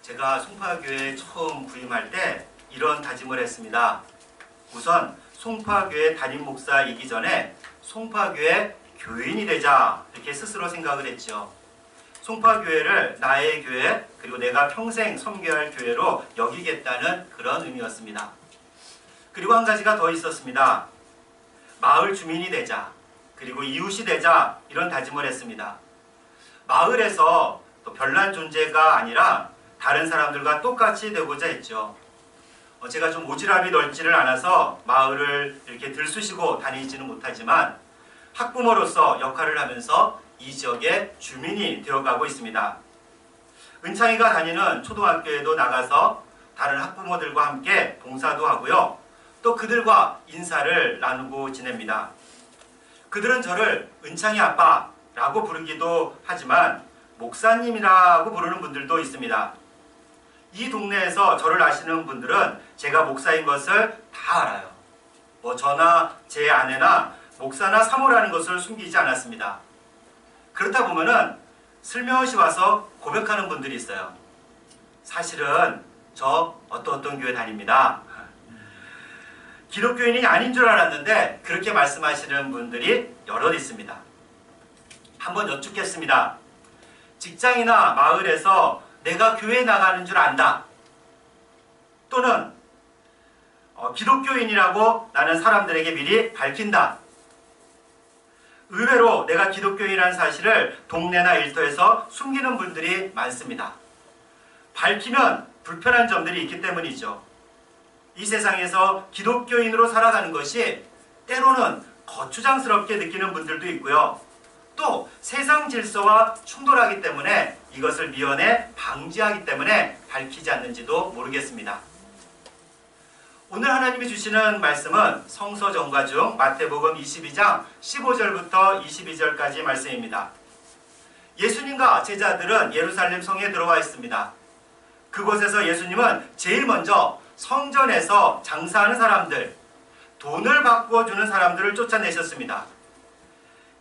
제가 송파교회에 처음 부임할 때 이런 다짐을 했습니다. 우선 송파교회 담임 목사이기 전에 송파교회 교인이 되자, 이렇게 스스로 생각을 했죠. 송파교회를 나의 교회, 그리고 내가 평생 섬겨야 할 교회로 여기겠다는 그런 의미였습니다. 그리고 한 가지가 더 있었습니다. 마을 주민이 되자, 그리고 이웃이 되자, 이런 다짐을 했습니다. 마을에서 또 별난 존재가 아니라 다른 사람들과 똑같이 되고자 했죠. 제가 좀 오지랖이 넓지를 않아서 마을을 이렇게 들쑤시고 다니지는 못하지만 학부모로서 역할을 하면서 이 지역의 주민이 되어가고 있습니다. 은창이가 다니는 초등학교에도 나가서 다른 학부모들과 함께 봉사도 하고요. 또 그들과 인사를 나누고 지냅니다. 그들은 저를 은창이 아빠라고 부르기도 하지만 목사님이라고 부르는 분들도 있습니다. 이 동네에서 저를 아시는 분들은 제가 목사인 것을 다 알아요. 저나 제 아내나 목사나 사모라는 것을 숨기지 않았습니다. 그렇다 보면은 슬며시 와서 고백하는 분들이 있어요. 사실은 저 어떤 교회 다닙니다. 기독교인이 아닌 줄 알았는데 그렇게 말씀하시는 분들이 여럿 있습니다. 한번 여쭙겠습니다. 직장이나 마을에서 내가 교회에 나가는 줄 안다. 또는 기독교인이라고 나는 사람들에게 미리 밝힌다. 의외로 내가 기독교인이라는 사실을 동네나 일터에서 숨기는 분들이 많습니다. 밝히면 불편한 점들이 있기 때문이죠. 이 세상에서 기독교인으로 살아가는 것이 때로는 거추장스럽게 느끼는 분들도 있고요. 또 세상 질서와 충돌하기 때문에 이것을 미연에 방지하기 때문에 밝히지 않는지도 모르겠습니다. 오늘 하나님이 주시는 말씀은 성서 전가 중 마태복음 22장 15절부터 22절까지 말씀입니다. 예수님과 제자들은 예루살렘 성에 들어와 있습니다. 그곳에서 예수님은 제일 먼저 성전에서 장사하는 사람들, 돈을 바꿔주는 사람들을 쫓아내셨습니다.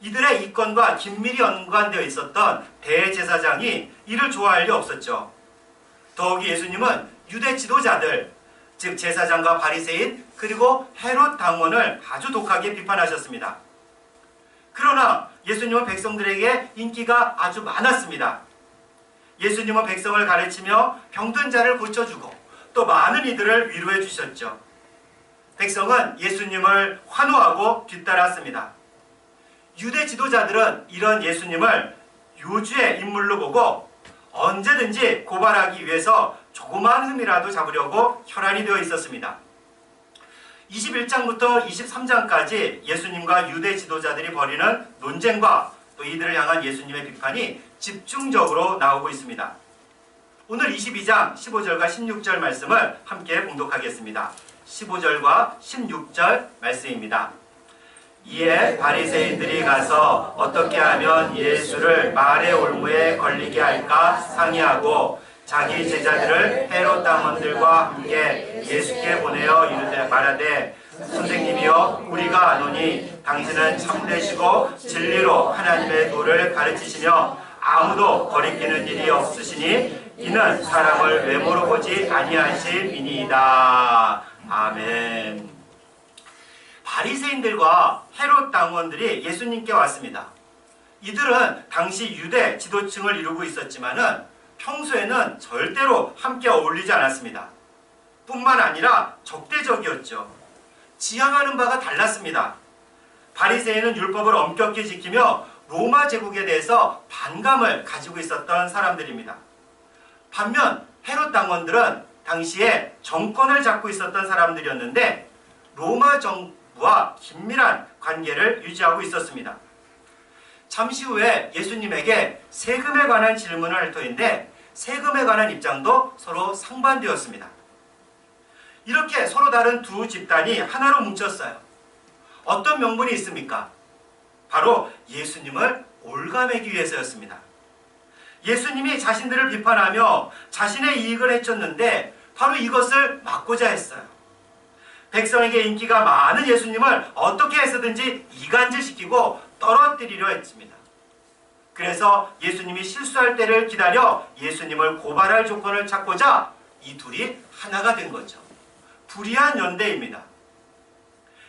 이들의 이권과 긴밀히 연관되어 있었던 대제사장이 이를 좋아할 리 없었죠. 더욱이 예수님은 유대 지도자들, 즉 제사장과 바리새인 그리고 헤롯 당원을 아주 독하게 비판하셨습니다. 그러나 예수님은 백성들에게 인기가 아주 많았습니다. 예수님은 백성을 가르치며 병든 자를 고쳐주고 또 많은 이들을 위로해 주셨죠. 백성은 예수님을 환호하고 뒤따랐습니다. 유대 지도자들은 이런 예수님을 요주의 인물로 보고 언제든지 고발하기 위해서 조그마한 흠이라도 잡으려고 혈안이 되어 있었습니다. 21장부터 23장까지 예수님과 유대 지도자들이 벌이는 논쟁과 또 이들을 향한 예수님의 비판이 집중적으로 나오고 있습니다. 오늘 22장 15절과 16절 말씀을 함께 봉독하겠습니다. 15절과 16절 말씀입니다. 이에 바리새인들이 가서 어떻게 하면 예수를 말의 올무에 걸리게 할까 상의하고 자기 제자들을 헤롯 당원들과 함께 예수께 보내어 이르되 말하되 선생님이여 우리가 아노니 당신은 참되시고 진리로 하나님의 도를 가르치시며 아무도 거리끼는 일이 없으시니 이는 사람을 외모로 보지 아니하심이니이다. 아멘. 바리새인들과 헤롯 당원들이 예수님께 왔습니다. 이들은 당시 유대 지도층을 이루고 있었지만은 평소에는 절대로 함께 어울리지 않았습니다. 뿐만 아니라 적대적이었죠. 지향하는 바가 달랐습니다. 바리새인은 율법을 엄격히 지키며 로마 제국에 대해서 반감을 가지고 있었던 사람들입니다. 반면 헤롯 당원들은 당시에 정권을 잡고 있었던 사람들이었는데 로마 정부와 긴밀한 관계를 유지하고 있었습니다. 잠시 후에 예수님에게 세금에 관한 질문을 할 터인데 세금에 관한 입장도 서로 상반되었습니다. 이렇게 서로 다른 두 집단이 하나로 뭉쳤어요. 어떤 명분이 있습니까? 바로 예수님을 올가매기 위해서였습니다. 예수님이 자신들을 비판하며 자신의 이익을 해쳤는데 바로 이것을 막고자 했어요. 백성에게 인기가 많은 예수님을 어떻게 해서든지 이간질시키고 떨어뜨리려 했습니다. 그래서 예수님이 실수할 때를 기다려 예수님을 고발할 조건을 찾고자 이 둘이 하나가 된 거죠. 불의한 연대입니다.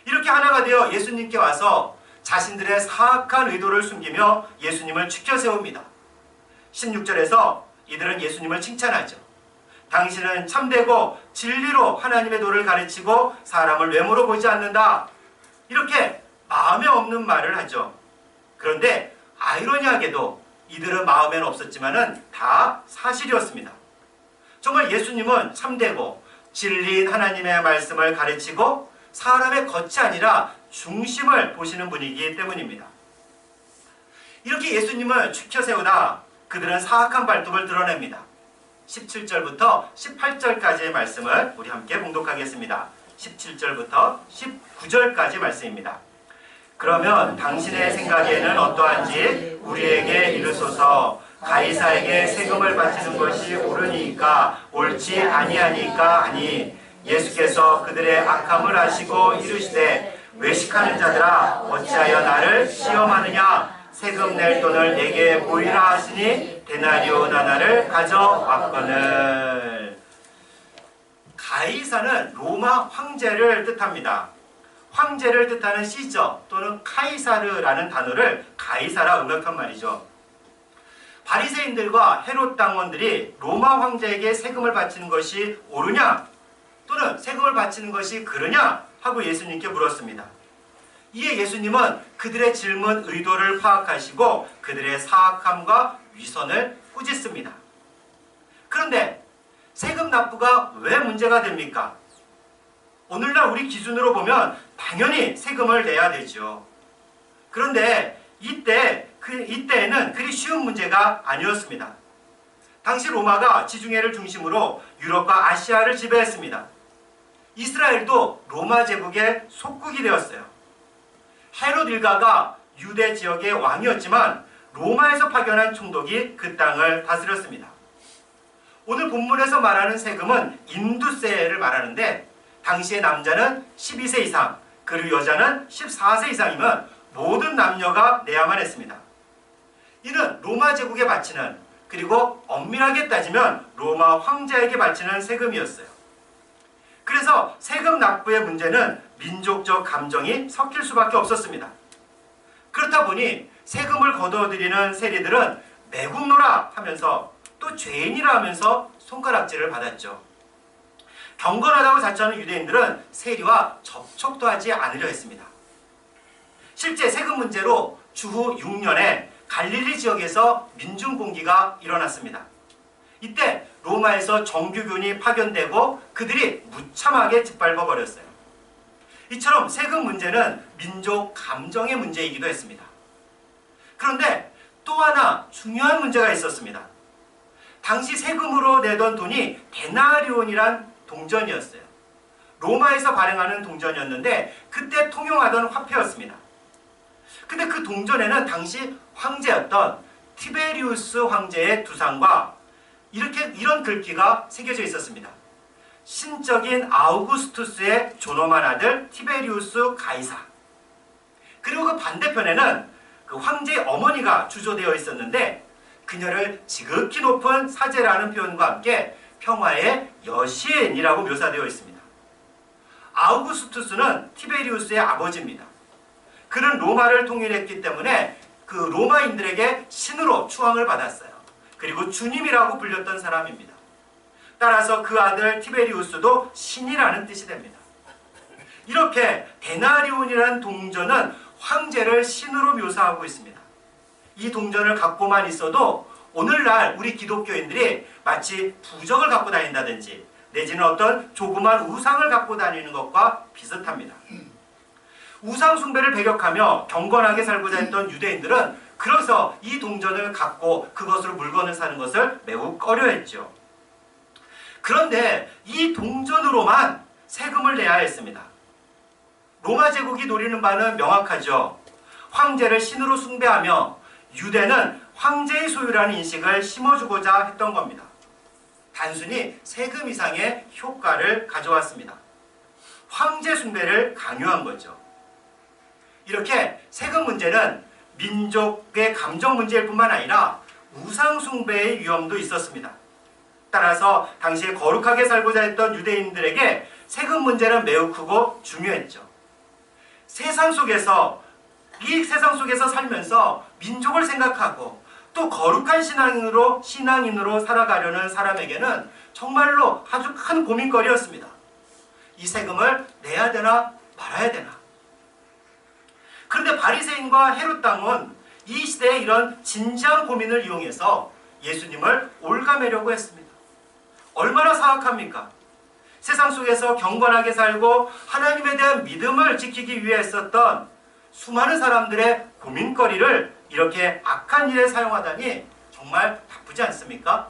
이렇게 하나가 되어 예수님께 와서 자신들의 사악한 의도를 숨기며 예수님을 지켜 세웁니다. 16절에서 이들은 예수님을 칭찬하죠. 당신은 참되고 진리로 하나님의 도를 가르치고 사람을 외모로 보지 않는다. 이렇게 마음에 없는 말을 하죠. 그런데 아이러니하게도 이들은 마음에는 없었지만은 다 사실이었습니다. 정말 예수님은 참되고 진리인 하나님의 말씀을 가르치고 사람의 겉이 아니라 중심을 보시는 분이기 때문입니다. 이렇게 예수님을 지켜 세우다 그들은 사악한 발톱을 드러냅니다. 17절부터 18절까지의 말씀을 우리 함께 봉독하겠습니다. 17절부터 19절까지 말씀입니다. 그러면 당신의 생각에는 어떠한지 우리에게 이르소서. 가이사에게 세금을 바치는 것이 옳으니까 옳지 아니하니까 하니 예수께서 그들의 악함을 아시고 이르시되 외식하는 자들아 어찌하여 나를 시험하느냐. 세금 낼 돈을 내게 보이라 하시니 데나리온 하나를 가져왔거늘. 가이사는 로마 황제를 뜻합니다. 황제를 뜻하는 시저 또는 카이사르라는 단어를 가이사라 음역한 말이죠. 바리새인들과 헤롯 당원들이 로마 황제에게 세금을 바치는 것이 옳으냐 또는 세금을 바치는 것이 그르냐 하고 예수님께 물었습니다. 이에 예수님은 그들의 질문 의도를 파악하시고 그들의 사악함과 위선을 꾸짖습니다. 그런데 세금 납부가 왜 문제가 됩니까? 오늘날 우리 기준으로 보면 당연히 세금을 내야 되죠. 그런데 이때에는 그리 쉬운 문제가 아니었습니다. 당시 로마가 지중해를 중심으로 유럽과 아시아를 지배했습니다. 이스라엘도 로마 제국의 속국이 되었어요. 헤롯 일가가 유대 지역의 왕이었지만 로마에서 파견한 총독이 그 땅을 다스렸습니다. 오늘 본문에서 말하는 세금은 인두세를 말하는데 당시의 남자는 12세 이상 그리고 여자는 14세 이상이면 모든 남녀가 내야만 했습니다. 이는 로마 제국에 바치는 그리고 엄밀하게 따지면 로마 황제에게 바치는 세금이었어요. 그래서 세금 납부의 문제는 민족적 감정이 섞일 수밖에 없었습니다. 그렇다 보니 세금을 거둬들이는 세리들은 매국노라 하면서 또 죄인이라 하면서 손가락질을 받았죠. 경건하다고 자처하는 유대인들은 세리와 접촉도 하지 않으려 했습니다. 실제 세금 문제로 주후 6년에 갈릴리 지역에서 민중공기가 일어났습니다. 이때 로마에서 정규군이 파견되고 그들이 무참하게 짓밟아 버렸어요. 이처럼 세금 문제는 민족 감정의 문제이기도 했습니다. 그런데 또 하나 중요한 문제가 있었습니다. 당시 세금으로 내던 돈이 데나리온이란 동전이었어요. 로마에서 발행하는 동전이었는데 그때 통용하던 화폐였습니다. 근데 그 동전에는 당시 황제였던 티베리우스 황제의 두상과 이런 글귀가 새겨져 있었습니다. 신적인 아우구스투스의 존엄한 아들 티베리우스 가이사. 그리고 그 반대편에는 그 황제의 어머니가 주조되어 있었는데 그녀를 지극히 높은 사제라는 표현과 함께 평화의 여신이라고 묘사되어 있습니다. 아우구스투스는 티베리우스의 아버지입니다. 그는 로마를 통일했기 때문에 그 로마인들에게 신으로 추앙을 받았어요. 그리고 주님이라고 불렸던 사람입니다. 따라서 그 아들 티베리우스도 신이라는 뜻이 됩니다. 이렇게 데나리온이라는 동전은 황제를 신으로 묘사하고 있습니다. 이 동전을 갖고만 있어도 오늘날 우리 기독교인들이 마치 부적을 갖고 다닌다든지 내지는 어떤 조그만 우상을 갖고 다니는 것과 비슷합니다. 우상 숭배를 배격하며 경건하게 살고자 했던 유대인들은 그래서 이 동전을 갖고 그것으로 물건을 사는 것을 매우 꺼려했죠. 그런데 이 동전으로만 세금을 내야 했습니다. 로마 제국이 노리는 바는 명확하죠. 황제를 신으로 숭배하며 유대는 황제의 소유라는 인식을 심어주고자 했던 겁니다. 단순히 세금 이상의 효과를 가져왔습니다. 황제 숭배를 강요한 거죠. 이렇게 세금 문제는 민족의 감정 문제일 뿐만 아니라 우상 숭배의 위험도 있었습니다. 따라서 당시에 거룩하게 살고자 했던 유대인들에게 세금 문제는 매우 크고 중요했죠. 이 세상 속에서 살면서 민족을 생각하고 또 거룩한 신앙인으로 살아가려는 사람에게는 정말로 아주 큰 고민거리였습니다. 이 세금을 내야 되나 말아야 되나. 그런데 바리새인과 헤롯 당은 이 시대의 이런 진지한 고민을 이용해서 예수님을 올가매려고 했습니다. 얼마나 사악합니까? 세상 속에서 경건하게 살고 하나님에 대한 믿음을 지키기 위해 썼던 수많은 사람들의 고민거리를 이렇게 악한 일에 사용하다니 정말 나쁘지 않습니까?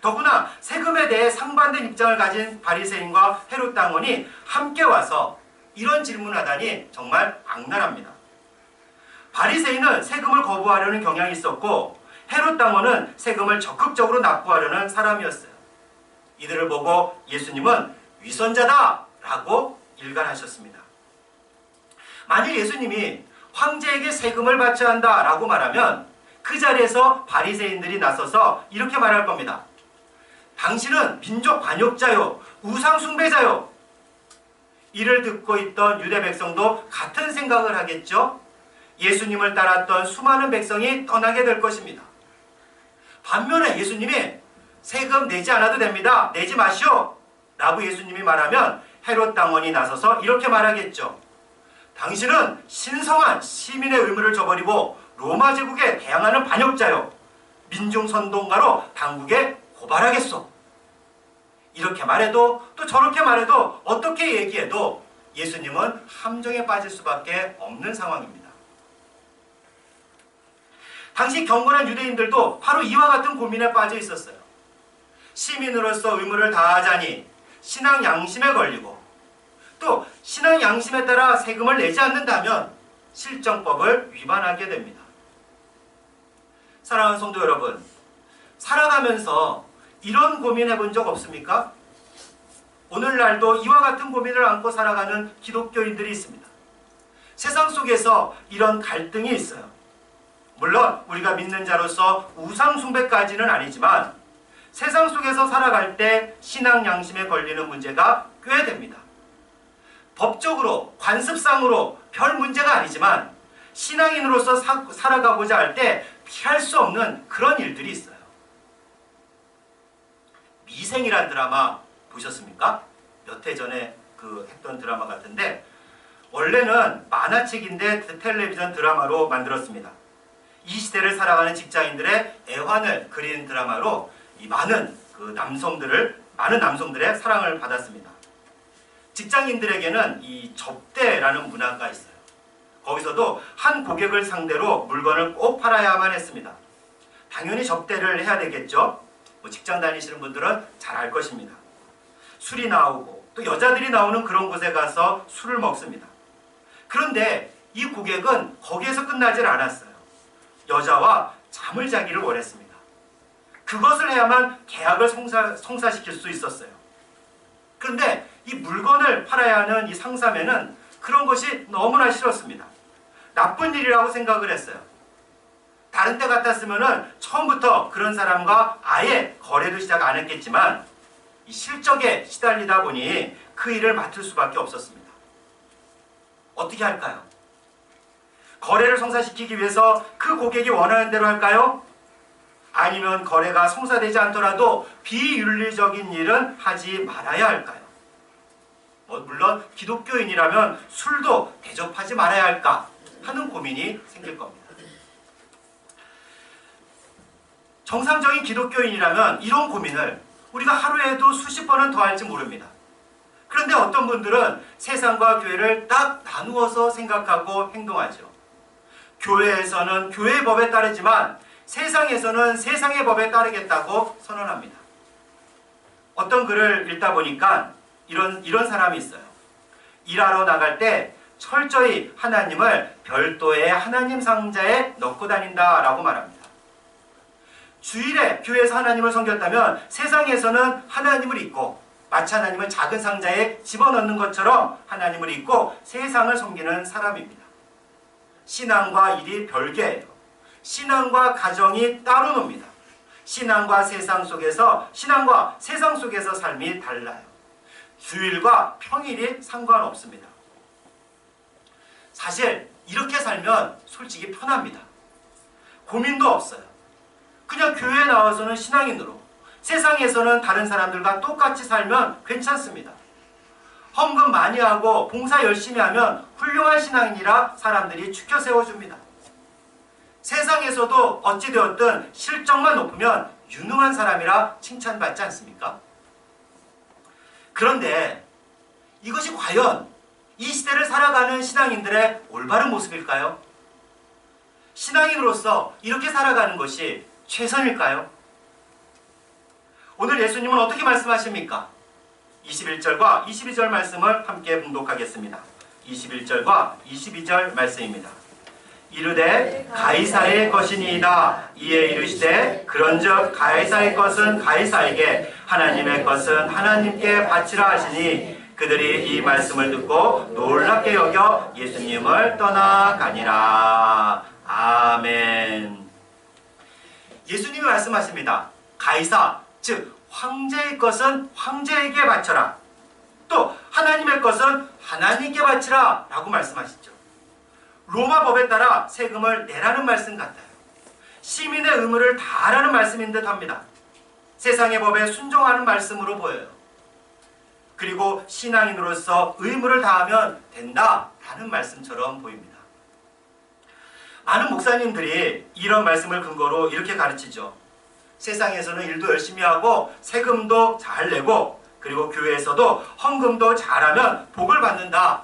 더구나 세금에 대해 상반된 입장을 가진 바리새인과 헤롯 당원이 함께 와서 이런 질문을 하다니 정말 악랄합니다. 바리새인은 세금을 거부하려는 경향이 있었고 헤롯 당원은 세금을 적극적으로 납부하려는 사람이었어요. 이들을 보고 예수님은 위선자다 라고 일갈하셨습니다. 만일 예수님이 황제에게 세금을 바쳐야 한다 라고 말하면 그 자리에서 바리새인들이 나서서 이렇게 말할 겁니다. 당신은 민족 반역자요, 우상 숭배자요. 이를 듣고 있던 유대 백성도 같은 생각을 하겠죠. 예수님을 따랐던 수많은 백성이 떠나게 될 것입니다. 반면에 예수님이 세금 내지 않아도 됩니다. 내지 마시오. 라고 예수님이 말하면 헤롯 당원이 나서서 이렇게 말하겠죠. 당신은 신성한 시민의 의무를 저버리고 로마 제국에 대항하는 반역자요. 민중 선동가로 당국에 고발하겠소. 이렇게 말해도 또 저렇게 말해도 어떻게 얘기해도 예수님은 함정에 빠질 수밖에 없는 상황입니다. 당시 경건한 유대인들도 바로 이와 같은 고민에 빠져 있었어요. 시민으로서 의무를 다하자니 신앙 양심에 걸리고 또 신앙 양심에 따라 세금을 내지 않는다면 실정법을 위반하게 됩니다. 사랑하는 성도 여러분, 살아가면서 이런 고민해 본 적 없습니까? 오늘날도 이와 같은 고민을 안고 살아가는 기독교인들이 있습니다. 세상 속에서 이런 갈등이 있어요. 물론 우리가 믿는 자로서 우상 숭배까지는 아니지만 세상 속에서 살아갈 때 신앙 양심에 걸리는 문제가 꽤 됩니다. 법적으로, 관습상으로 별 문제가 아니지만 신앙인으로서 살아가고자 할 때 피할 수 없는 그런 일들이 있어요. 미생이라는 드라마 보셨습니까? 몇 해 전에 했던 드라마 같은데 원래는 만화책인데 텔레비전 드라마로 만들었습니다. 이 시대를 살아가는 직장인들의 애환을 그린 드라마로 많은 남성들의 사랑을 받았습니다. 직장인들에게는 이 접대라는 문화가 있어요. 거기서도 한 고객을 상대로 물건을 꼭 팔아야만 했습니다. 당연히 접대를 해야 되겠죠. 직장 다니시는 분들은 잘 알 것입니다. 술이 나오고 또 여자들이 나오는 그런 곳에 가서 술을 먹습니다. 그런데 이 고객은 거기에서 끝나질 않았어요. 여자와 잠을 자기를 원했습니다. 그것을 해야만 계약을 성사시킬 수 있었어요. 그런데 이 물건을 팔아야 하는 이 상사매는 그런 것이 너무나 싫었습니다. 나쁜 일이라고 생각을 했어요. 다른 때 같았으면 처음부터 그런 사람과 아예 거래도 시작 안 했겠지만 이 실적에 시달리다 보니 그 일을 맡을 수밖에 없었습니다. 어떻게 할까요? 거래를 성사시키기 위해서 그 고객이 원하는 대로 할까요? 아니면 거래가 성사되지 않더라도 비윤리적인 일은 하지 말아야 할까요? 물론 기독교인이라면 술도 대접하지 말아야 할까 하는 고민이 생길 겁니다. 정상적인 기독교인이라면 이런 고민을 우리가 하루에도 수십 번은 더 할지 모릅니다. 그런데 어떤 분들은 세상과 교회를 딱 나누어서 생각하고 행동하죠. 교회에서는 교회의 법에 따르지만 세상에서는 세상의 법에 따르겠다고 선언합니다. 어떤 글을 읽다 보니까 이런 사람이 있어요. 일하러 나갈 때 철저히 하나님을 별도의 하나님 상자에 넣고 다닌다라고 말합니다. 주일에 교회에서 하나님을 섬겼다면 세상에서는 하나님을 잊고 마치 하나님을 작은 상자에 집어넣는 것처럼 하나님을 잊고 세상을 섬기는 사람입니다. 신앙과 일이 별개예요. 신앙과 가정이 따로 놉니다. 신앙과 세상 속에서 삶이 달라요. 주일과 평일이 상관없습니다. 사실 이렇게 살면 솔직히 편합니다. 고민도 없어요. 그냥 교회에 나와서는 신앙인으로, 세상에서는 다른 사람들과 똑같이 살면 괜찮습니다. 헌금 많이 하고 봉사 열심히 하면 훌륭한 신앙인이라 사람들이 추켜 세워줍니다. 세상에서도 어찌되었든 실적만 높으면 유능한 사람이라 칭찬받지 않습니까? 그런데 이것이 과연 이 시대를 살아가는 신앙인들의 올바른 모습일까요? 신앙인으로서 이렇게 살아가는 것이 최선일까요? 오늘 예수님은 어떻게 말씀하십니까? 21절과 22절 말씀을 함께 봉독하겠습니다. 21절과 22절 말씀입니다. 이르되 가이사의 것이니이다. 이에 이르시되 그런즉 가이사의 것은 가이사에게, 하나님의 것은 하나님께 바치라 하시니, 그들이 이 말씀을 듣고 놀랍게 여겨 예수님을 떠나가니라. 아멘. 예수님이 말씀하십니다. 가이사, 즉 황제의 것은 황제에게 바쳐라. 또 하나님의 것은 하나님께 바치라 라고 말씀하시죠. 로마 법에 따라 세금을 내라는 말씀 같아요. 시민의 의무를 다하라는 말씀인 듯 합니다. 세상의 법에 순종하는 말씀으로 보여요. 그리고 신앙인으로서 의무를 다하면 된다라는 말씀처럼 보입니다. 많은 목사님들이 이런 말씀을 근거로 이렇게 가르치죠. 세상에서는 일도 열심히 하고 세금도 잘 내고 그리고 교회에서도 헌금도 잘하면 복을 받는다.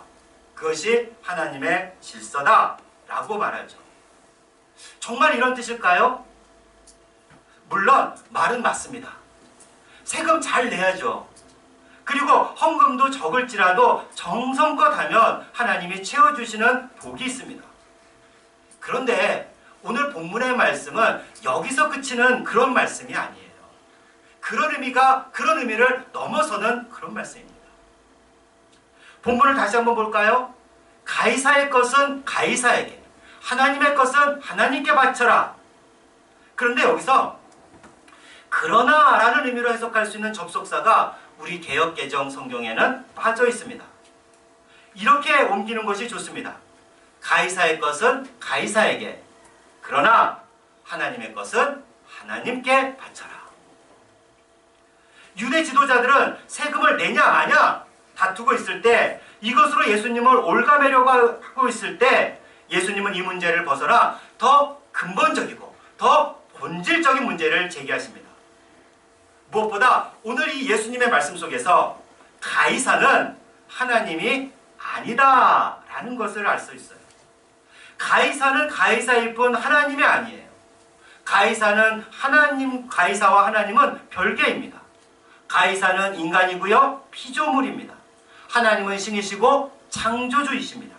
그것이 하나님의 질서다 라고 말하죠. 정말 이런 뜻일까요? 물론 말은 맞습니다. 세금 잘 내야죠. 그리고 헌금도 적을지라도 정성껏 하면 하나님이 채워주시는 복이 있습니다. 그런데 오늘 본문의 말씀은 여기서 그치는 그런 말씀이 아니에요. 그런 의미를 넘어서는 그런 말씀입니다. 본문을 다시 한번 볼까요? 가이사의 것은 가이사에게, 하나님의 것은 하나님께 바쳐라. 그런데 여기서 그러나 라는 의미로 해석할 수 있는 접속사가 우리 개역개정 성경에는 빠져 있습니다. 이렇게 옮기는 것이 좋습니다. 가이사의 것은 가이사에게, 그러나 하나님의 것은 하나님께 바쳐라. 유대 지도자들은 세금을 내냐 마냐 다투고 있을 때, 이것으로 예수님을 올가매려고 하고 있을 때 예수님은 이 문제를 벗어나 더 근본적이고 더 본질적인 문제를 제기하십니다. 무엇보다 오늘 이 예수님의 말씀 속에서 가이사는 하나님이 아니다 라는 것을 알 수 있어요. 가이사는 가이사일 뿐 하나님이 아니에요. 가이사와 하나님은 별개입니다. 가이사는 인간이고요, 피조물입니다. 하나님은 신이시고 창조주이십니다.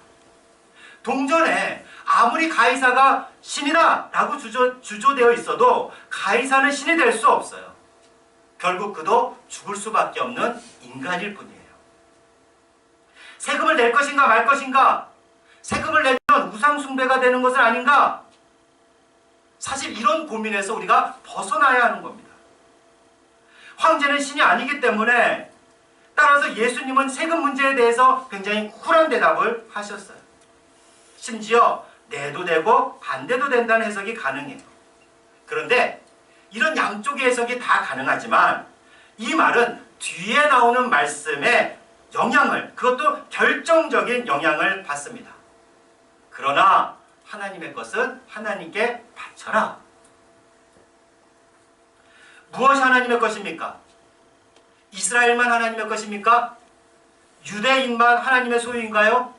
동전에 아무리 가이사가 신이다 라고 주조되어 있어도 가이사는 신이 될 수 없어요. 결국 그도 죽을 수밖에 없는 인간일 뿐이에요. 세금을 낼 것인가 말 것인가? 세금을 내면 우상 숭배가 되는 것은 아닌가? 사실 이런 고민에서 우리가 벗어나야 하는 겁니다. 황제는 신이 아니기 때문에 따라서 예수님은 세금 문제에 대해서 굉장히 쿨한 대답을 하셨어요. 심지어 내도 되고 안 내도 된다는 해석이 가능해요. 그런데 이런 양쪽의 해석이 다 가능하지만 이 말은 뒤에 나오는 말씀의 영향을, 그것도 결정적인 영향을 받습니다. 그러나 하나님의 것은 하나님께 바쳐라. 무엇이 하나님의 것입니까? 이스라엘만 하나님의 것입니까? 유대인만 하나님의 소유인가요?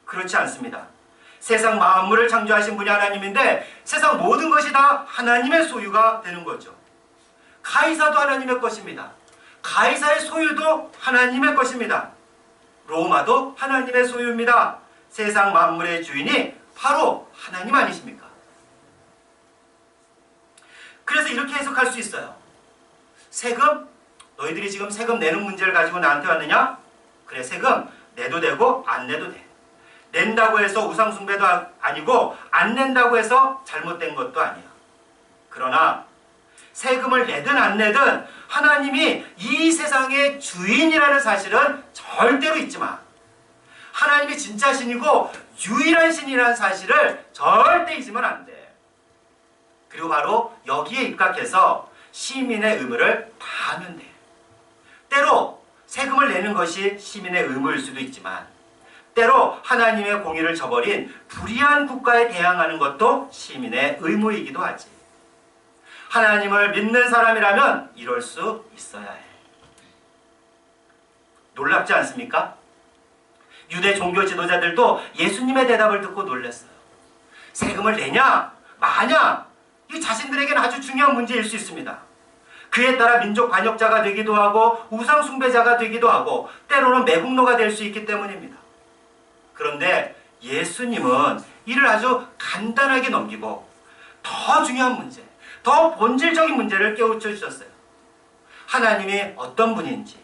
그렇지 않습니다. 세상 만물을 창조하신 분이 하나님인데 세상 모든 것이 다 하나님의 소유가 되는 거죠. 가이사도 하나님의 것입니다. 가이사의 소유도 하나님의 것입니다. 로마도 하나님의 소유입니다. 세상 만물의 주인이 바로 하나님 아니십니까? 그래서 이렇게 해석할 수 있어요. 세금? 너희들이 지금 세금 내는 문제를 가지고 나한테 왔느냐? 그래, 세금 내도 되고 안 내도 돼. 낸다고 해서 우상숭배도 아니고 안 낸다고 해서 잘못된 것도 아니야. 그러나 세금을 내든 안 내든 하나님이 이 세상의 주인이라는 사실은 절대로 잊지 마. 하나님이 진짜 신이고 유일한 신이라는 사실을 절대 잊으면 안 돼. 그리고 바로 여기에 입각해서 시민의 의무를 다하면 돼. 때로 세금을 내는 것이 시민의 의무일 수도 있지만 때로 하나님의 공의를 저버린 불의한 국가에 대항하는 것도 시민의 의무이기도 하지. 하나님을 믿는 사람이라면 이럴 수 있어야 해. 놀랍지 않습니까? 유대 종교 지도자들도 예수님의 대답을 듣고 놀랐어요. 세금을 내냐 마냐 이 자신들에게는 아주 중요한 문제일 수 있습니다. 그에 따라 민족 반역자가 되기도 하고 우상 숭배자가 되기도 하고 때로는 매국노가 될 수 있기 때문입니다. 그런데 예수님은 이를 아주 간단하게 넘기고 더 중요한 문제, 더 본질적인 문제를 깨우쳐 주셨어요. 하나님이 어떤 분인지,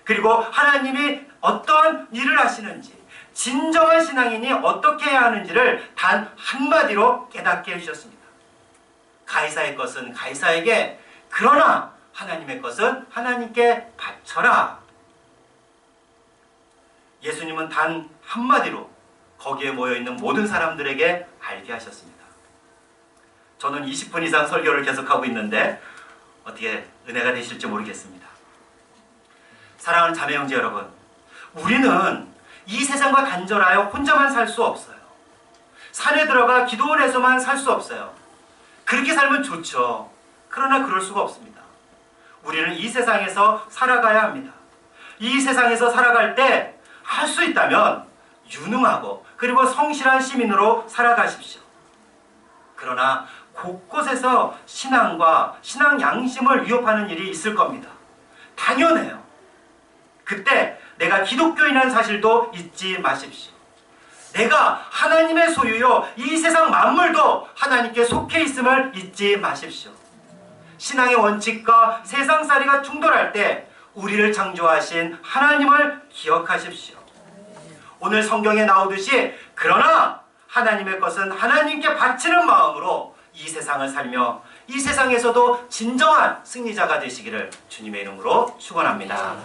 그리고 하나님이 어떤 일을 하시는지, 진정한 신앙인이 어떻게 해야 하는지를 단 한마디로 깨닫게 해주셨습니다. 가이사의 것은 가이사에게, 그러나 하나님의 것은 하나님께 바쳐라. 예수님은 단 한마디로 거기에 모여있는 모든 사람들에게 알게 하셨습니다. 저는 20분 이상 설교를 계속하고 있는데 어떻게 은혜가 되실지 모르겠습니다. 사랑하는 자매 형제 여러분, 우리는 이 세상과 단절하여 혼자만 살 수 없어요. 산에 들어가 기도원에서만 살 수 없어요. 그렇게 살면 좋죠. 그러나 그럴 수가 없습니다. 우리는 이 세상에서 살아가야 합니다. 이 세상에서 살아갈 때 할 수 있다면 유능하고 그리고 성실한 시민으로 살아가십시오. 그러나 곳곳에서 신앙과 신앙 양심을 위협하는 일이 있을 겁니다. 당연해요. 그때 내가 기독교인이라는 사실도 잊지 마십시오. 내가 하나님의 소유요, 이 세상 만물도 하나님께 속해 있음을 잊지 마십시오. 신앙의 원칙과 세상살이가 충돌할 때 우리를 창조하신 하나님을 기억하십시오. 오늘 성경에 나오듯이 그러나 하나님의 것은 하나님께 바치는 마음으로 이 세상을 살며 이 세상에서도 진정한 승리자가 되시기를 주님의 이름으로 축원합니다.